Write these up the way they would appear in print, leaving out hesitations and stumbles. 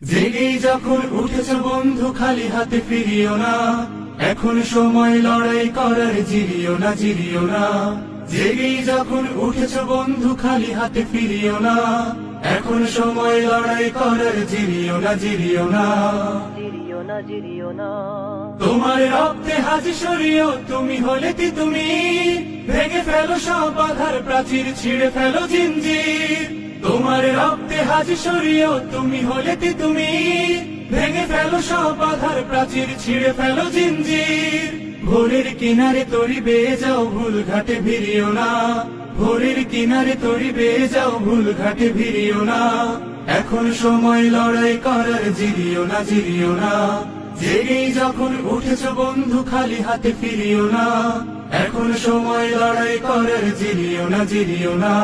জেগেই যখন উঠেছ বন্ধু খালি হাতে ফিরিও না, এখন সময় লড়াই করার, জিরিও না জিরিও না। জেগেই যখন উঠেছ বন্ধু খালি হাতে ফিরিও না, এখন সময় লড়াই করার, জিরিও না জিরিও না। তোমার রক্তে হাজি সরিও, তুমি হলে তুমি ভেঙে ফেলো সব বাধার প্রাচীর, ছিঁড়ে ফেলো জিঞ্জির। তোমার রক্তে হাজি সরিও, তুমি হলে তুমি ভেঙে ফেলো সব বাধার প্রাচীর, ছিঁড়ে ফেলো জিঞ্জির। ভোরের কিনারে তরি বেয়ে যাও, ভুল ঘাটে ভিড়িও না। ভোরের কিনারে তরি বেয়ে যাও, ভুল ঘাটে ভিড়িও না। এখন সময় লড়াই করার, জিরিও না জিরিও না। জেগেই যখন উঠেছ বন্ধু খালি হাতে ফিরিও না, এখন সময় লড়াই করার, জিরিও না জিরিও না।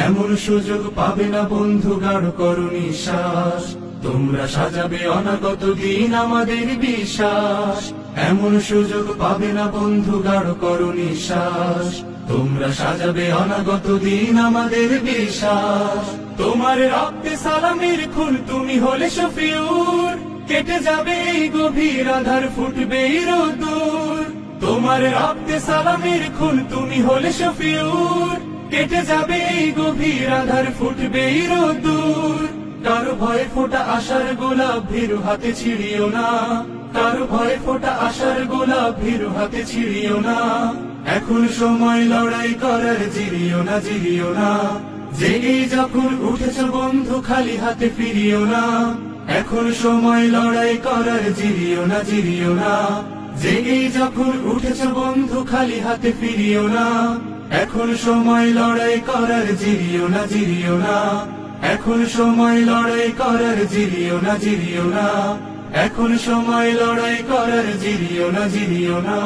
এমন সুযোগ পাবে না বন্ধু, গাঢ় করো নিঃশ্বাস। তোমরা সাজাবে অনাগত দিন আমাদের বিশ্বাস। এমন সুযোগ পাবে না বন্ধু, গাঢ় করো নিঃশ্বাস। তোমরা সাজাবে অনাগত দিন আমাদের বিশ্বাস। তোমার রক্তে সালামের খুন, তুমি হলে শফিউর। কেটে যাবে এই গভীর আধার, ফুটবে রোদুর। তোমার রক্তে সালামের খুন, তুমি হলে শফিউর। কেটে যাবে এই গভীর আধার, ফুটবে রোদুর। কারো ভয়ে ফোটা আশার গোলাপ, ভীরু হাতে ছিড়িও না। কারো ভয়ে ফোটা আশার গোলাপ, ভীরু হাতে ছিড়িও না। এখন সময় লড়াই করার, জিরিও না জিরিও না। জেগেই যখন উঠেছ বন্ধু খালি হাতে ফিরিও না, এখন সময় লড়াই করার, জিরিও না জিরিও না। জেগেই যখন উঠেছ বন্ধু খালি হাতে ফিরিও না, এখন সময় লড়াই করার, জিরিও না জিরিও না। এখন সময় লড়াই করার, জিরিও না জিরিও না। এখন সময় লড়াই করার, জিরিও না জিরিও না।